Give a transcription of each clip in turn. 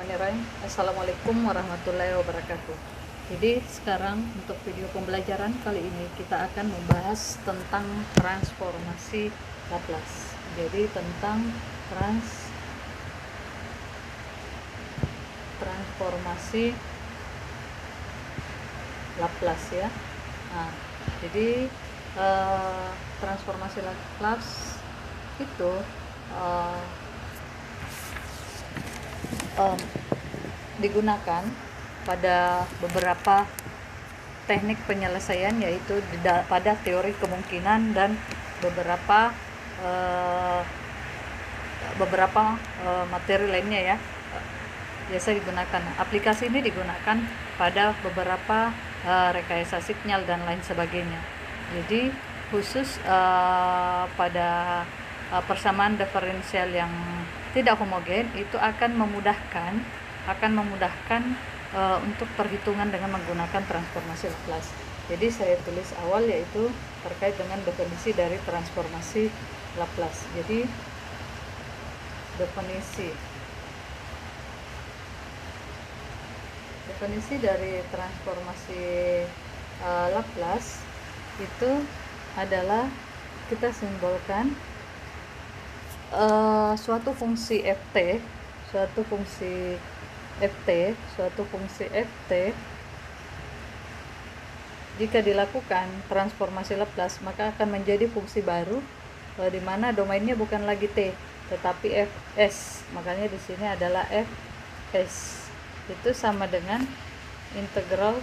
Bismillahirrahmanirrahim. Assalamualaikum warahmatullahi wabarakatuh. Jadi sekarang untuk video pembelajaran kali ini kita akan membahas tentang transformasi Laplace. Jadi tentang transformasi Laplace ya. Nah, jadi transformasi Laplace itu digunakan pada beberapa teknik penyelesaian, yaitu pada teori kemungkinan dan beberapa materi lainnya ya. Biasa digunakan. Aplikasi ini digunakan pada beberapa rekayasa sinyal dan lain sebagainya. Jadi khusus pada persamaan diferensial yang tidak homogen itu akan memudahkan untuk perhitungan dengan menggunakan transformasi Laplace. Jadi saya tulis awal yaitu terkait dengan definisi dari transformasi Laplace. Jadi definisi dari transformasi Laplace itu adalah kita simbolkan suatu fungsi ft jika dilakukan transformasi Laplace maka akan menjadi fungsi baru di mana domainnya bukan lagi t tetapi fs. Makanya di sini adalah fs itu sama dengan integral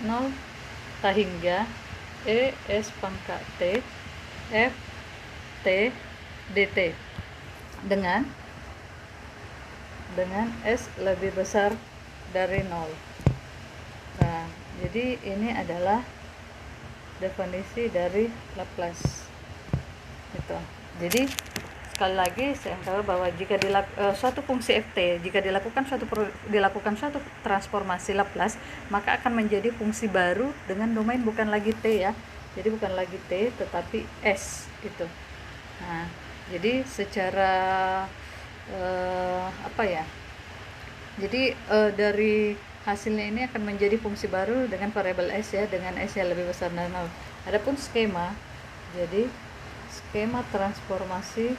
0 hingga e s pangkat t f t dt dengan S lebih besar dari 0. Nah, jadi ini adalah definisi dari Laplace. Gitu. Jadi sekali lagi saya katakan bahwa jika suatu fungsi ft jika dilakukan suatu transformasi Laplace maka akan menjadi fungsi baru dengan domain bukan lagi t ya. Jadi bukan lagi t tetapi s gitu. Nah, jadi secara dari hasilnya ini akan menjadi fungsi baru dengan variabel s ya, dengan s yang lebih besar dari 0. Adapun skema, jadi skema transformasi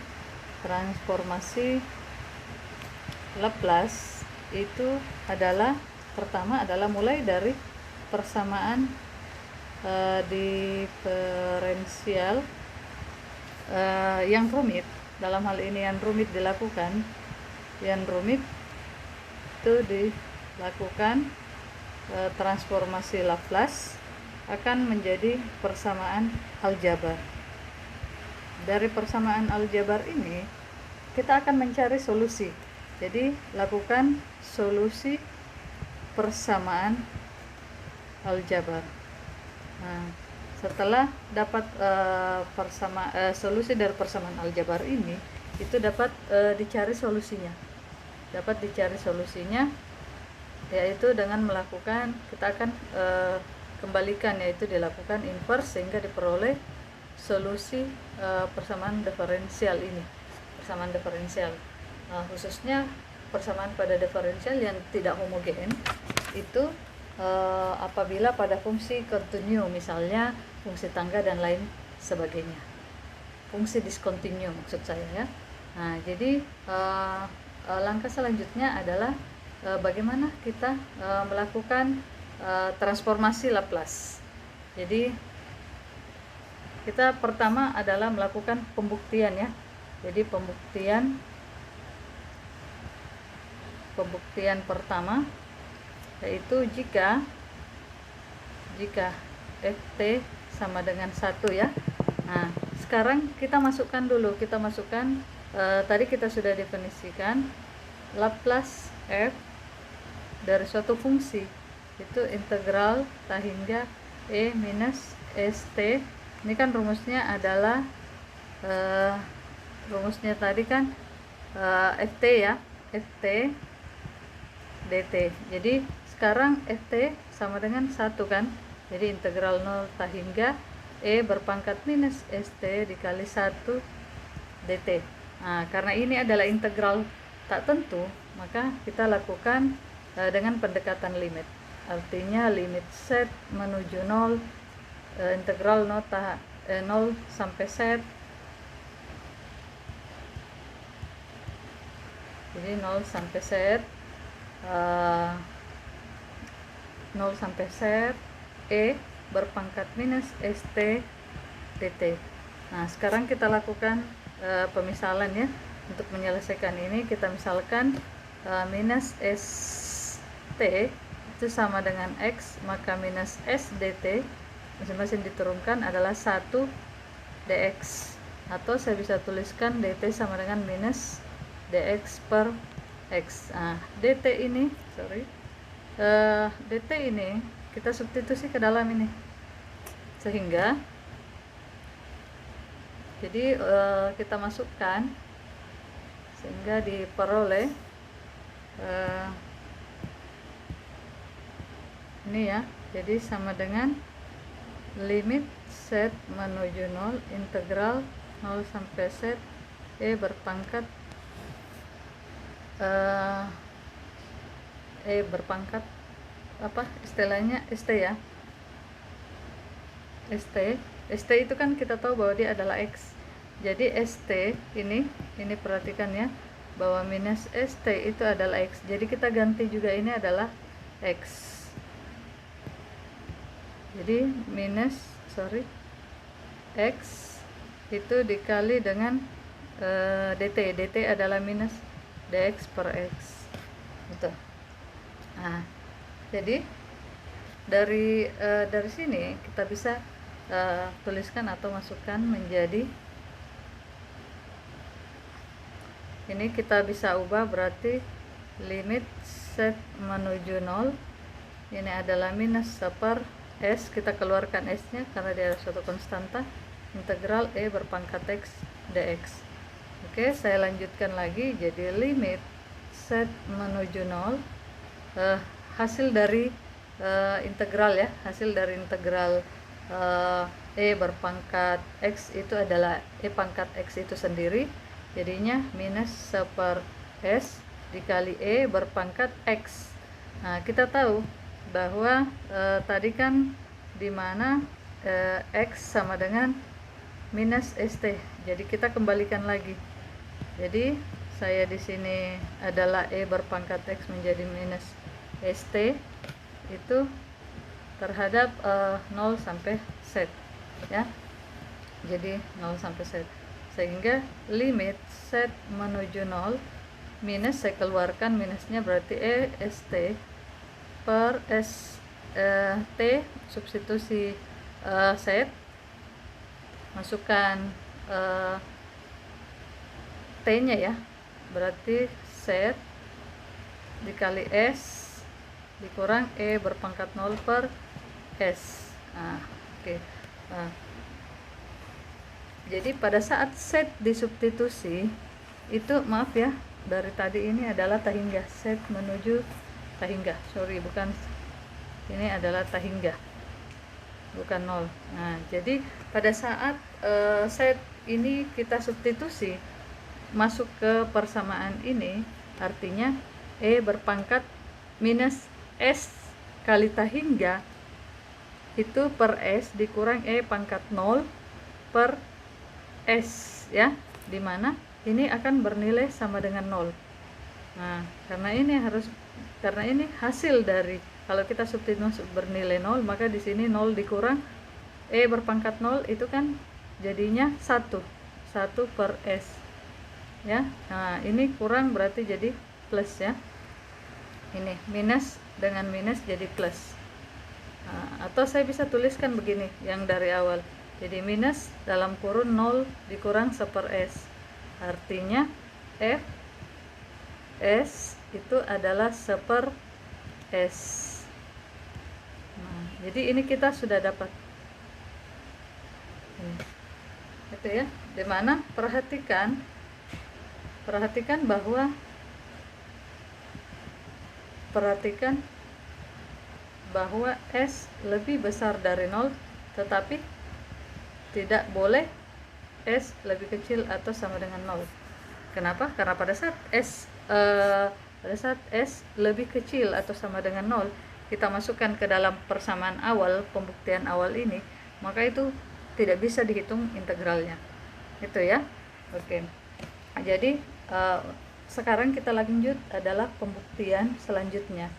Laplace itu adalah pertama adalah mulai dari persamaan diferensial yang rumit. Dalam hal ini yang rumit itu dilakukan transformasi Laplace akan menjadi persamaan aljabar. Dari persamaan aljabar ini kita akan mencari solusi. Jadi lakukan solusi persamaan aljabar. Nah, setelah dapat solusi dari persamaan aljabar ini, itu dapat dicari solusinya. Yaitu dengan melakukan, kita akan kembalikan, yaitu dilakukan inverse sehingga diperoleh solusi persamaan diferensial ini. Khususnya persamaan pada diferensial yang tidak homogen itu apabila pada fungsi kontinu, misalnya fungsi tangga dan lain sebagainya, fungsi diskontinu maksud saya ya. Nah, jadi langkah selanjutnya adalah bagaimana kita melakukan transformasi Laplace. Jadi kita pertama adalah melakukan pembuktian ya. Jadi pembuktian pertama yaitu jika ft sama dengan 1 ya. Nah, sekarang kita masukkan tadi kita sudah definisikan Laplace f dari suatu fungsi itu integral hingga e minus st. Ini kan rumusnya adalah rumusnya tadi kan ft ya, ft dt. Jadi sekarang ft sama dengan 1 kan. Jadi integral 0 hingga e berpangkat minus st dikali 1 dt. Nah, karena ini adalah integral tak tentu, maka kita lakukan dengan pendekatan limit. Artinya limit set menuju 0, integral 0 sampai set. Jadi 0 sampai set, 0 sampai set E berpangkat minus ST dt. Nah, sekarang kita lakukan pemisalan ya. Untuk menyelesaikan ini kita misalkan minus ST itu sama dengan X, maka minus S dt masing-masing diturunkan adalah 1 dx, atau saya bisa tuliskan dt sama dengan minus dx per x. Nah, dt ini dt ini kita substitusi ke dalam ini, sehingga jadi kita masukkan sehingga diperoleh ini ya. Jadi sama dengan limit set menuju 0 integral 0 sampai set E berpangkat apa istilahnya, ST ya. ST itu kan kita tahu bahwa dia adalah X. Jadi ST ini perhatikan ya, bahwa minus ST itu adalah X. Jadi kita ganti juga ini adalah X. Jadi minus X itu dikali dengan dt adalah minus dx per x. Gitu. Nah, jadi dari sini kita bisa tuliskan atau masukkan menjadi ini, kita bisa ubah berarti limit set menuju 0 ini adalah minus 1 per S, kita keluarkan S nya karena dia suatu konstanta, integral E berpangkat X dx. Oke, saya lanjutkan lagi. Jadi limit set menuju 0 hasil dari integral ya, hasil dari integral E berpangkat X itu adalah E pangkat X itu sendiri, jadinya minus 1 per S dikali E berpangkat X. Nah, kita tahu bahwa tadi kan dimana X sama dengan minus ST, jadi kita kembalikan lagi. Jadi saya di sini adalah E berpangkat X menjadi minus ST itu terhadap 0 sampai set ya. Jadi 0 sampai set, sehingga limit set menuju 0 minus, saya keluarkan minusnya berarti E ST per S T, substitusi set, masukkan T nya ya, berarti set dikali S dikurang E berpangkat 0 per S. Nah, oke. Nah, jadi pada saat set disubstitusi itu, maaf ya, dari tadi ini adalah tahingga, set menuju tahingga, bukan, ini adalah tahingga, bukan 0. Nah, jadi pada saat set ini kita substitusi masuk ke persamaan ini, artinya E berpangkat minus S kali tahingga itu per S dikurang E pangkat 0 per S ya, dimana ini akan bernilai sama dengan 0. Nah, karena ini hasil dari, kalau kita substitusi bernilai 0, maka di sini 0 dikurang E berpangkat 0 itu kan jadinya 1 per S ya. Nah, ini kurang berarti jadi plus ya. Ini minus dengan minus jadi plus. Nah, atau saya bisa tuliskan begini yang dari awal. Jadi minus dalam kurun 0 dikurang 1 per S. Artinya F S itu adalah 1 per S. Nah, jadi ini kita sudah dapat. Itu ya. Dimana perhatikan bahwa S lebih besar dari 0, tetapi tidak boleh S lebih kecil atau sama dengan 0. Kenapa? Karena pada saat S pada saat S lebih kecil atau sama dengan 0, kita masukkan ke dalam persamaan awal, pembuktian awal ini, maka itu tidak bisa dihitung integralnya. Itu ya. Oke. Jadi sekarang kita lanjut adalah pembuktian selanjutnya.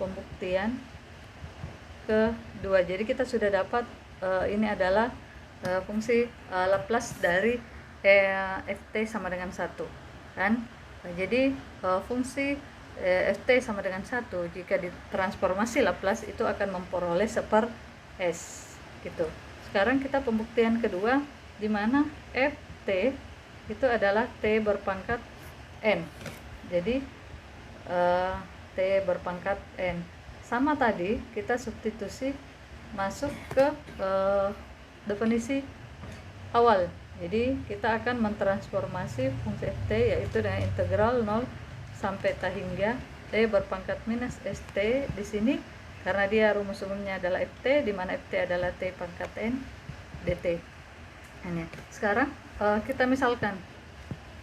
Pembuktian kedua. Jadi kita sudah dapat ini adalah fungsi Laplace dari ft sama dengan 1 kan. Jadi fungsi ft sama dengan 1 jika ditransformasi Laplace itu akan memperoleh seper s gitu. Sekarang kita pembuktian kedua di mana ft itu adalah t berpangkat n. Jadi t berpangkat n sama tadi, kita substitusi masuk ke definisi awal. Jadi kita akan mentransformasi fungsi ft yaitu dengan integral 0 sampai t hingga t berpangkat minus st di sini karena dia rumus umumnya adalah ft, di mana ft adalah t pangkat n dt. Ini. Sekarang kita misalkan,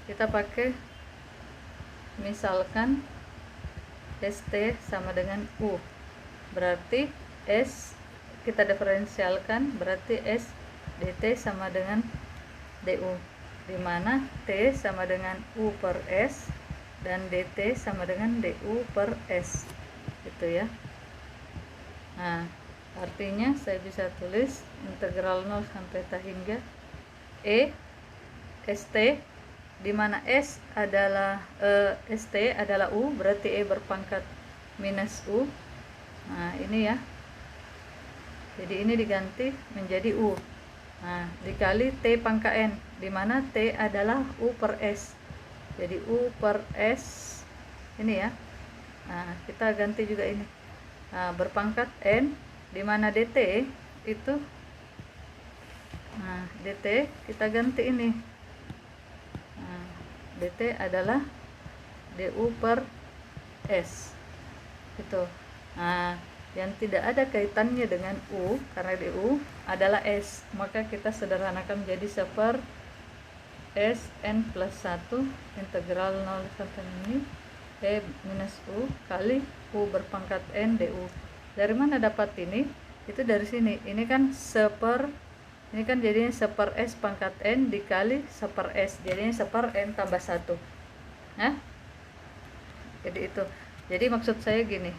kita pakai misalkan st sama dengan u, berarti s kita diferensialkan, berarti s dt sama dengan du, di mana t sama dengan u per s dan dt sama dengan du per s, gitu ya. Nah, artinya saya bisa tulis integral 0 sampai t hingga st, di mana s adalah st adalah u, berarti e berpangkat minus u. Nah, ini ya. Jadi ini diganti menjadi u. Nah, dikali t pangkat n, di mana t adalah u per s. Jadi u per s ini ya. Nah, kita ganti juga ini. Nah, berpangkat n, di mana dt itu, nah dt kita ganti ini. Nah, dt adalah du per s. Itu. Nah, yang tidak ada kaitannya dengan u karena du adalah s, maka kita sederhanakan menjadi seper s n plus 1 integral 0 sampai ini e minus u kali u berpangkat n du. Dari mana dapat ini? Itu dari sini. Ini kan seper, ini kan jadinya seper s pangkat n dikali seper s, jadinya seper n tambah 1. Nah, jadi itu. Jadi maksud saya gini.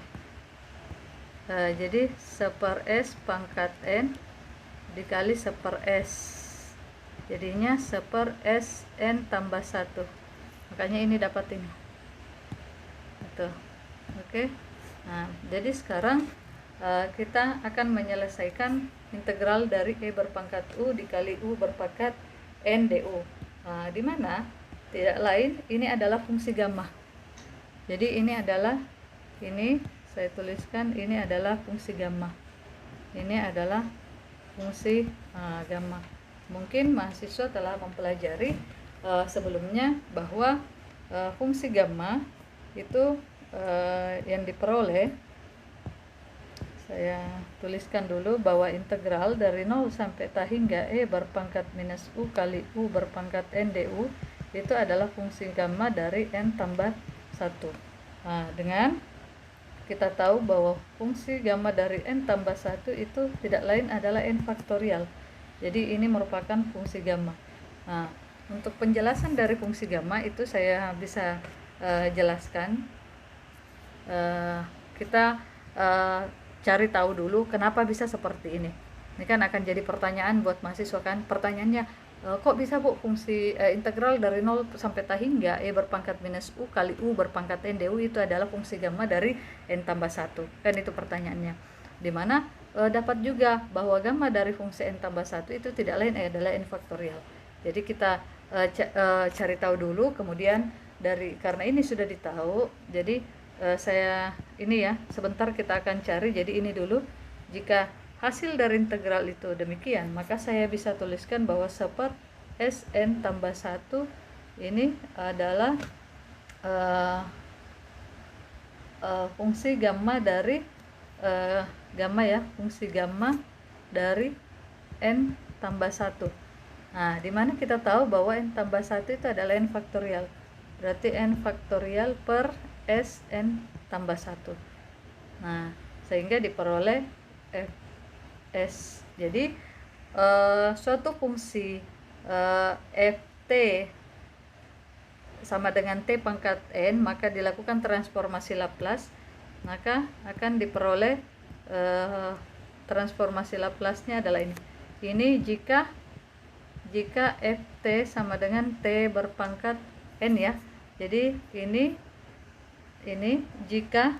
Jadi seper s pangkat n dikali seper s, jadinya seper s n tambah 1. Makanya ini dapat ini. Itu. Oke. Nah, jadi sekarang kita akan menyelesaikan integral dari e berpangkat u dikali u berpangkat n du. Di mana tidak lain ini adalah fungsi gamma. Jadi ini adalah, ini saya tuliskan, ini adalah fungsi gamma. Ini adalah fungsi gamma. Mungkin mahasiswa telah mempelajari sebelumnya bahwa fungsi gamma itu yang diperoleh, saya tuliskan dulu bahwa integral dari 0 sampai t hingga e berpangkat minus u kali u berpangkat n du itu adalah fungsi gamma dari n tambah 1. Nah, dengan kita tahu bahwa fungsi gamma dari n tambah 1 itu tidak lain adalah n faktorial. Jadi ini merupakan fungsi gamma. Nah, untuk penjelasan dari fungsi gamma itu saya bisa jelaskan. Kita cari tahu dulu kenapa bisa seperti ini. Ini kan akan jadi pertanyaan buat mahasiswa kan. Pertanyaannya, kok bisa Bu fungsi integral dari 0 sampai t hingga e berpangkat minus u kali u berpangkat n du itu adalah fungsi gamma dari n tambah 1. Kan itu pertanyaannya. Dimana dapat juga bahwa gamma dari fungsi n tambah 1 itu tidak lain adalah n faktorial. Jadi kita cari tahu dulu, kemudian karena ini sudah ditahu, jadi saya ini ya, sebentar kita akan cari. Jadi ini dulu, jika hasil dari integral itu demikian, maka saya bisa tuliskan bahwa seper Sn tambah 1 ini adalah fungsi gamma dari gamma ya, fungsi gamma dari n tambah 1. Nah, dimana kita tahu bahwa n tambah 1 itu adalah n faktorial. Berarti n faktorial per S N tambah 1. Nah, sehingga diperoleh Fs. Jadi suatu fungsi Ft sama dengan T pangkat N, maka dilakukan transformasi Laplace, maka akan diperoleh transformasi Laplace-nya adalah ini. Ini jika Ft sama dengan T berpangkat N ya. Jadi ini jika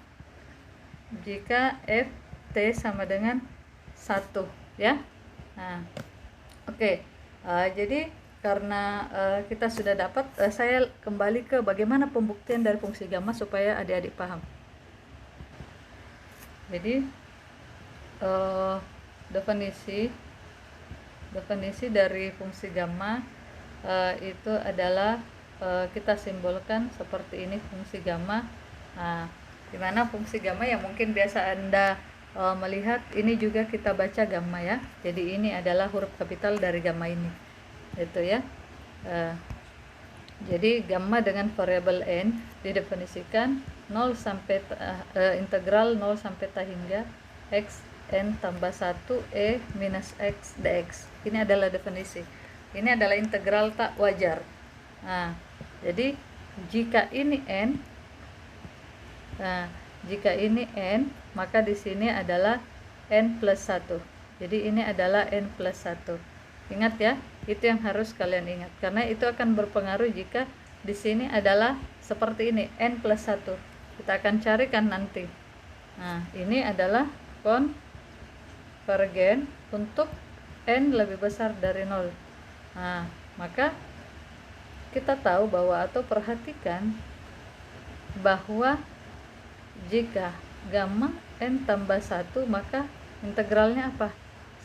Ft sama dengan 1 ya. Nah, oke. Jadi karena kita sudah dapat, saya kembali ke bagaimana pembuktian dari fungsi gamma supaya adik-adik paham. Jadi definisi dari fungsi gamma itu adalah kita simbolkan seperti ini fungsi gamma. Nah, dimana fungsi gamma yang mungkin biasa Anda melihat ini juga kita baca gamma ya. Jadi ini adalah huruf kapital dari gamma ini, itu ya. Jadi gamma dengan variabel n didefinisikan 0 sampai integral 0 sampai t hingga x n tambah 1 e minus x dx. Ini adalah definisi. Ini adalah integral tak wajar. Nah, jadi jika ini n, maka di sini adalah n plus 1. Jadi ini adalah n plus 1. Ingat ya, itu yang harus kalian ingat, karena itu akan berpengaruh jika di sini adalah seperti ini, n plus 1. Kita akan carikan nanti. Nah, ini adalah konvergen untuk n lebih besar dari 0. Nah, maka kita tahu bahwa, atau perhatikan bahwa jika gamma n tambah 1, maka integralnya apa?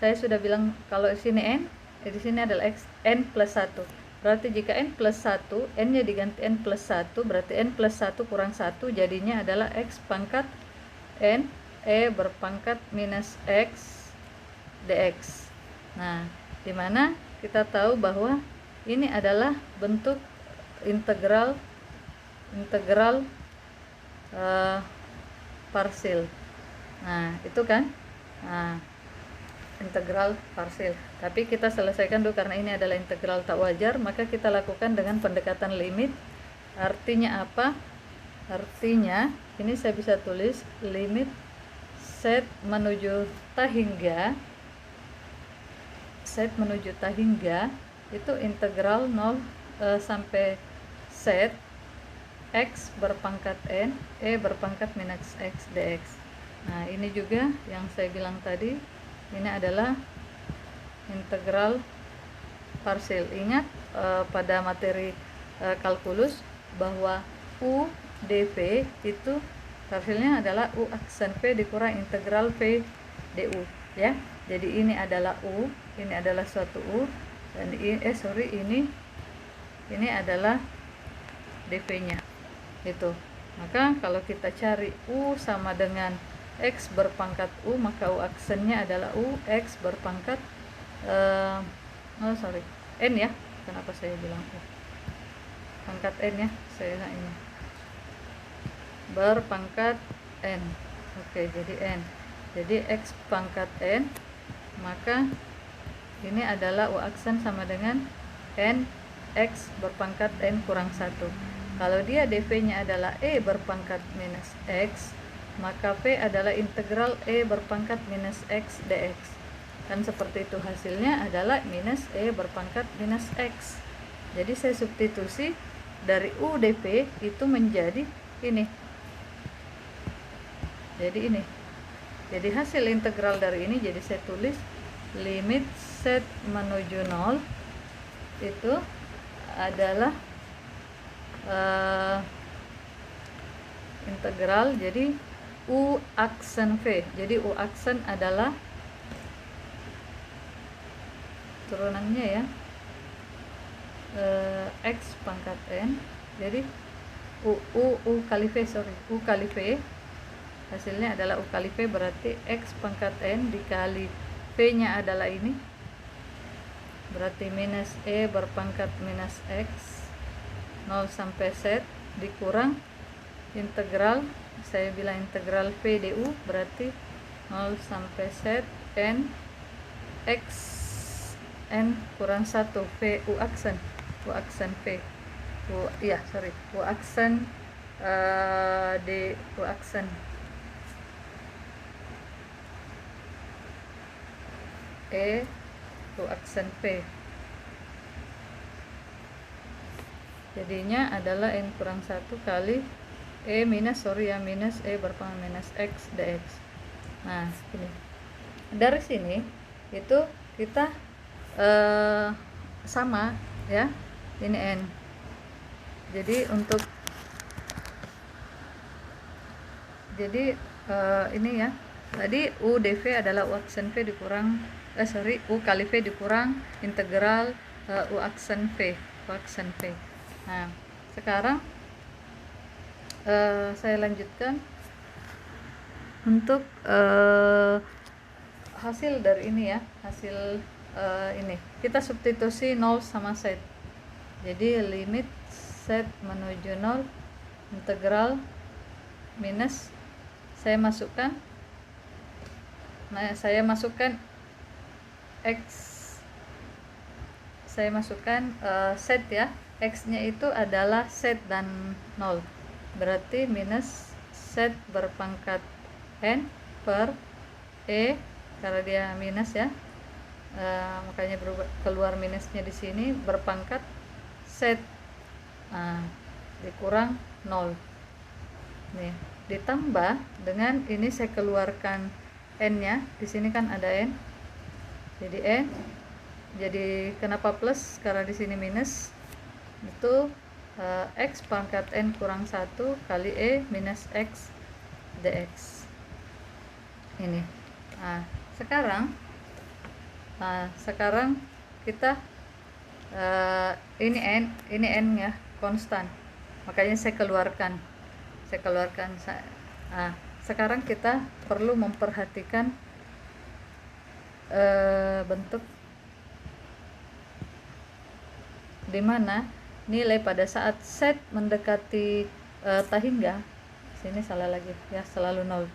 Saya sudah bilang kalau di sini n, di sini adalah x n plus 1. Berarti jika n plus 1, n-nya diganti n plus 1, berarti n plus 1 kurang 1 jadinya adalah x pangkat n e berpangkat minus x dx. Nah, dimana kita tahu bahwa ini adalah bentuk integral parsil. Nah, itu kan. Nah, integral parsil. Tapi kita selesaikan dulu karena ini adalah integral tak wajar, maka kita lakukan dengan pendekatan limit. Artinya apa? Artinya ini saya bisa tulis limit set menuju t hingga itu integral 0 sampai set x berpangkat n e berpangkat minus x dx. Nah, ini juga yang saya bilang tadi, ini adalah integral parsil. Ingat pada materi kalkulus bahwa u dv itu parsilnya adalah u aksen v dikurang integral v du ya. Jadi ini adalah u, ini adalah suatu u, dan ini adalah dv-nya itu. Maka kalau kita cari u sama dengan x berpangkat u, maka u aksennya adalah u x berpangkat n ya. Kenapa saya bilang u? Pangkat n ya, saya ini berpangkat n. Oke, jadi n. Jadi x pangkat n, maka ini adalah u aksen sama dengan n x berpangkat n kurang 1. Kalau dia dv-nya adalah e berpangkat minus x, maka v adalah integral e berpangkat minus x dx. Dan seperti itu hasilnya adalah minus e berpangkat minus x. Jadi saya substitusi dari u dv itu menjadi ini. Jadi ini. Jadi hasil integral dari ini, jadi saya tulis limit set menuju 0 itu adalah integral, jadi u aksen v. Jadi u aksen adalah turunannya ya, x pangkat n. Jadi u kali v, u kali v, hasilnya adalah u kali v, berarti x pangkat n dikali v nya adalah ini, berarti minus e berpangkat minus x 0 sampai z dikurang integral, saya bilang integral V du berarti 0 sampai set n x n kurang 1 V u aksen V u aksen d u aksen e u aksen v. Jadinya adalah n kurang 1 kali minus e berpangkat minus x dx. Nah, ini dari sini itu kita sama ya, ini n. Jadi untuk ini ya, tadi u dv adalah u aksen v dikurang u kali v dikurang integral u aksen v. Nah, sekarang saya lanjutkan untuk hasil dari ini ya, hasil ini kita substitusi 0 sama set. Jadi limit set menuju 0 integral minus saya masukkan set ya, x nya itu adalah set dan 0, berarti minus set berpangkat n per e, karena dia minus ya, makanya berubah keluar minusnya di sini, berpangkat set dikurang 0 nih, ditambah dengan ini saya keluarkan n nya, di sini kan ada n, jadi n, jadi kenapa plus karena di sini minus, itu x pangkat n kurang 1 kali e minus x dx ini. Sekarang kita ini n ya konstan, makanya saya keluarkan. Sekarang kita perlu memperhatikan bentuk di mana nilai pada saat set mendekati tahingga, sini salah lagi ya, selalu 0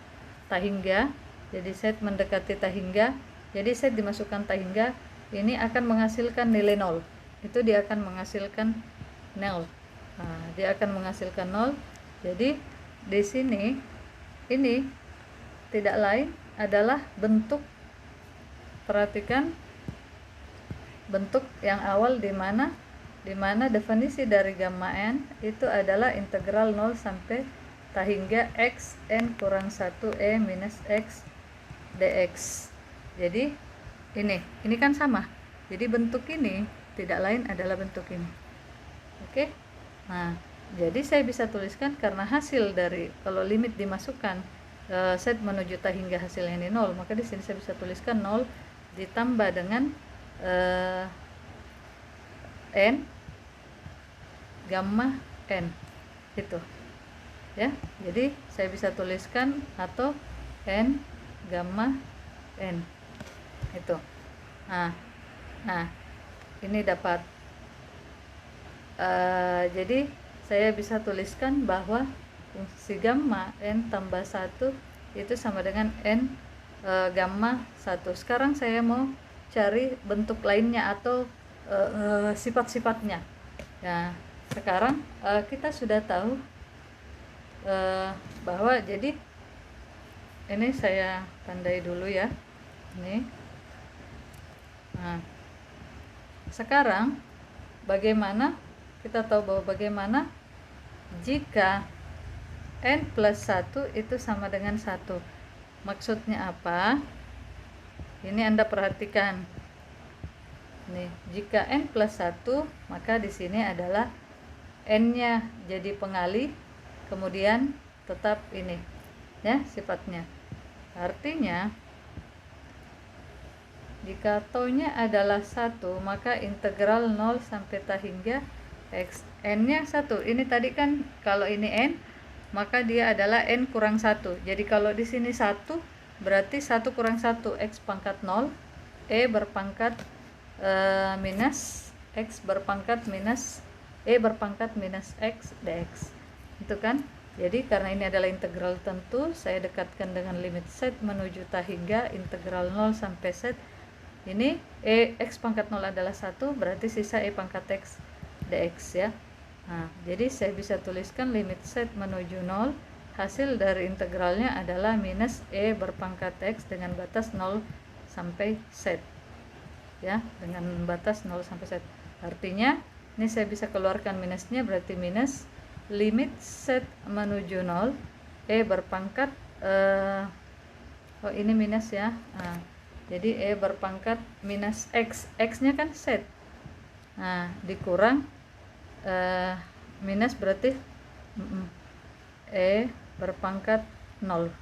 tahingga, jadi set mendekati tahingga, jadi set dimasukkan tahingga, ini akan menghasilkan nilai 0, itu dia akan menghasilkan 0. Dia akan menghasilkan 0. Jadi di sini ini tidak lain adalah bentuk, perhatikan bentuk yang awal di mana definisi dari gamma n itu adalah integral 0 sampai tahingga x n kurang 1 e minus x dx. Jadi ini kan sama, jadi bentuk ini tidak lain adalah bentuk ini. Oke. Nah, jadi saya bisa tuliskan karena hasil dari kalau limit dimasukkan set menuju tahingga hasilnya ini 0, maka di sini saya bisa tuliskan 0 ditambah dengan n gamma n itu ya. Jadi saya bisa tuliskan atau n gamma n itu. Nah ini dapat jadi saya bisa tuliskan bahwa fungsi gamma n tambah 1 itu sama dengan n gamma 1. Sekarang saya mau cari bentuk lainnya atau sifat-sifatnya ya. Sekarang kita sudah tahu bahwa, jadi ini saya tandai dulu ya ini. Nah, sekarang bagaimana kita tahu bahwa bagaimana jika n plus 1 itu sama dengan 1. Maksudnya apa? Ini Anda perhatikan. Nih, jika n plus 1, maka di sini adalah n-nya jadi pengali, kemudian tetap ini ya sifatnya. Artinya jika tau-nya adalah 1, maka integral 0 sampai tahingga x n-nya 1. Ini tadi kan kalau ini n, maka dia adalah n kurang 1. Jadi kalau di sini 1 berarti 1 kurang 1 x pangkat 0 e berpangkat minus x berpangkat minus e berpangkat minus x dx. Itu kan Jadi karena ini adalah integral tentu, saya dekatkan dengan limit set menuju ta hingga integral 0 sampai set. Ini x pangkat 0 adalah 1, berarti sisa pangkat x dx ya. Nah, jadi saya bisa tuliskan limit set menuju 0, hasil dari integralnya adalah minus berpangkat x dengan batas 0 sampai set. Ya, dengan batas 0 sampai set. Artinya, ini saya bisa keluarkan minusnya, berarti minus limit set menuju 0 berpangkat ini minus ya. Nah, jadi berpangkat minus x nya kan set. Nah, dikurang minus berarti berpangkat 0.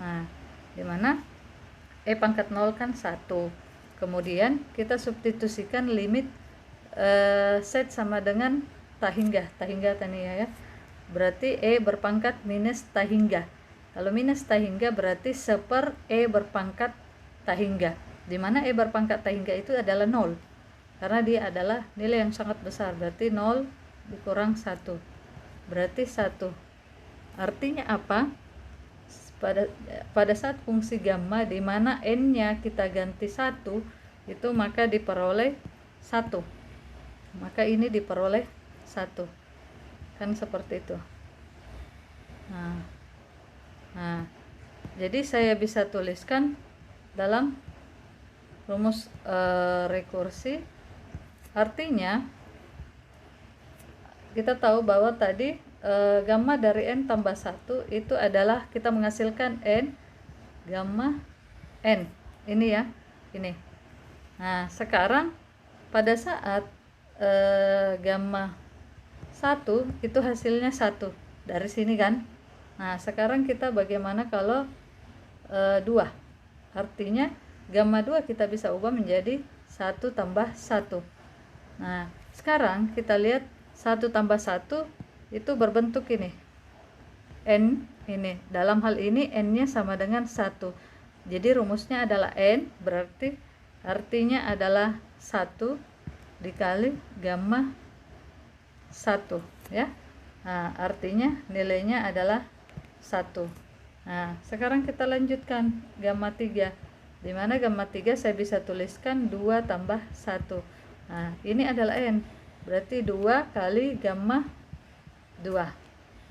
Nah, dimana pangkat 0 kan 1. Kemudian kita substitusikan limit set sama dengan ta hingga tadi ya. Berarti berpangkat minus ta hingga. Kalau minus ta hingga berarti seper berpangkat ta hingga. Di mana berpangkat ta hingga itu adalah 0. Karena dia adalah nilai yang sangat besar, berarti 0 dikurang 1. Berarti 1. Artinya apa? Pada saat fungsi gamma di mana n-nya kita ganti 1, itu maka diperoleh 1. Maka ini diperoleh 1. Kan seperti itu. Nah, jadi saya bisa tuliskan dalam rumus rekursi. Artinya kita tahu bahwa tadi gamma dari n tambah 1 itu adalah kita menghasilkan n gamma n. Ini ya, ini. Nah, sekarang pada saat gamma 1 itu hasilnya 1 dari sini kan. Nah, sekarang kita bagaimana kalau 2? Artinya gamma 2 kita bisa ubah menjadi 1 tambah 1. Nah, sekarang kita lihat 1 tambah 1 itu berbentuk ini. N ini. Dalam hal ini n-nya sama dengan 1. Jadi rumusnya adalah n, berarti artinya adalah 1 dikali gamma 1 ya. Nah, artinya nilainya adalah 1. Nah, sekarang kita lanjutkan gamma 3. Di mana gamma 3 saya bisa tuliskan 2 tambah 1. Nah, ini adalah n. Berarti 2 kali gamma 2.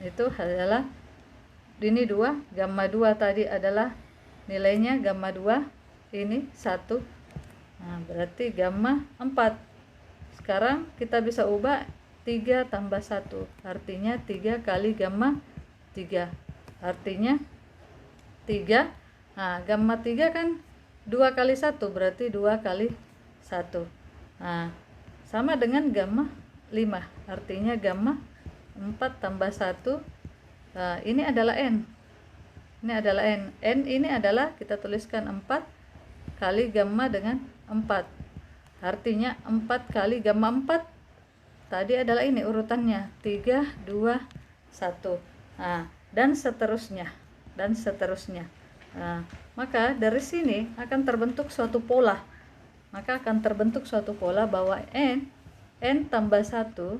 Itu adalah ini 2, gamma 2 tadi adalah nilainya gamma 2, ini 1. Nah, berarti gamma 4. Sekarang kita bisa ubah 3 tambah 1. Artinya 3 kali gamma 3. Artinya 3. Nah, gamma 3 kan 2 kali 1 berarti 2 kali 1. Nah, sama dengan gamma 5. Artinya gamma 4 tambah 1. Nah, ini adalah n. Ini adalah n. N ini adalah kita tuliskan 4 kali gamma dengan 4. Artinya 4 kali gamma 4 tadi adalah ini urutannya 3, 2, 1. Nah, dan seterusnya. Nah, maka dari sini akan terbentuk suatu pola. Bahwa n tambah 1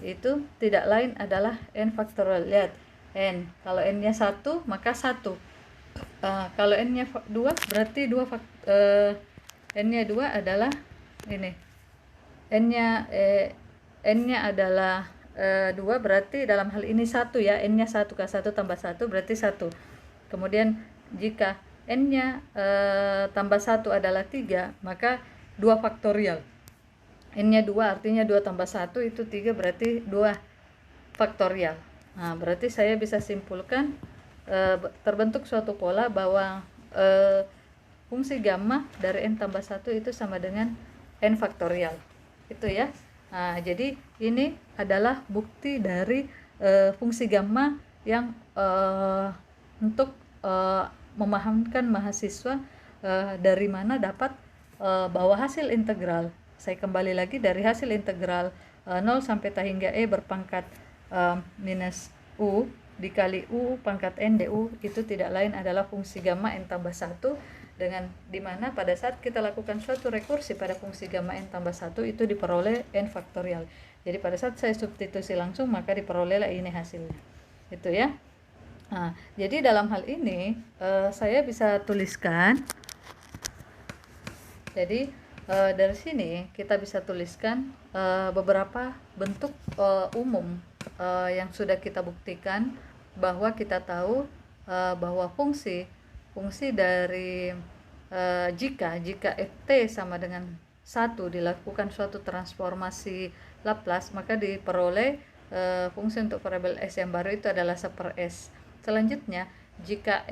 itu tidak lain adalah n faktorial. Lihat, n. Kalau n-nya 1 maka 1. Kalau n-nya 2 berarti n-nya 2 adalah ini. N-nya adalah 2 berarti dalam hal ini 1 ya. N-nya 1 ke 1 tambah 1 berarti 1. Kemudian jika n-nya tambah 1 adalah 3, maka 2 faktorial. N-nya 2 artinya 2 tambah 1 itu 3 berarti 2 faktorial. Nah, berarti saya bisa simpulkan terbentuk suatu pola bahwa fungsi gamma dari n tambah 1 itu sama dengan n faktorial. Itu ya. Nah, jadi ini adalah bukti dari fungsi gamma yang untuk memahamkan mahasiswa dari mana dapat bahwa hasil integral. Saya kembali lagi dari hasil integral 0 sampai ta hingga berpangkat minus u dikali u pangkat n du itu tidak lain adalah fungsi gamma n tambah 1, dengan dimana pada saat kita lakukan suatu rekursi pada fungsi gamma n tambah 1 itu diperoleh n faktorial. Jadi pada saat saya substitusi langsung maka diperolehlah ini hasilnya. Itu ya. Nah, jadi dalam hal ini saya bisa tuliskan. Jadi dari sini kita bisa tuliskan beberapa bentuk umum yang sudah kita buktikan bahwa kita tahu bahwa fungsi dari jika ft sama dengan 1 dilakukan suatu transformasi Laplace, maka diperoleh fungsi untuk variabel s yang baru itu adalah 1/s. Selanjutnya, jika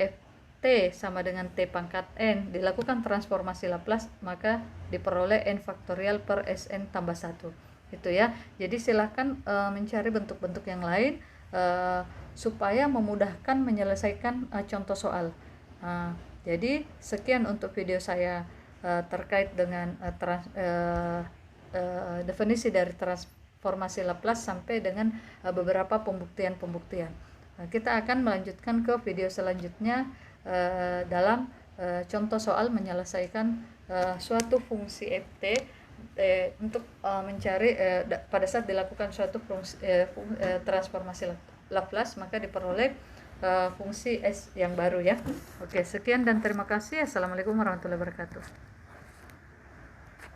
t sama dengan t pangkat n dilakukan transformasi Laplace, maka diperoleh n faktorial per sn tambah 1. Itu ya. Jadi silakan mencari bentuk-bentuk yang lain supaya memudahkan menyelesaikan contoh soal. Jadi sekian untuk video saya terkait dengan definisi dari transformasi Laplace sampai dengan beberapa pembuktian-pembuktian. Kita akan melanjutkan ke video selanjutnya dalam contoh soal menyelesaikan suatu fungsi ft untuk mencari pada saat dilakukan suatu transformasi Laplace, maka diperoleh fungsi S yang baru ya. Oke, sekian dan terima kasih. Assalamualaikum warahmatullahi wabarakatuh.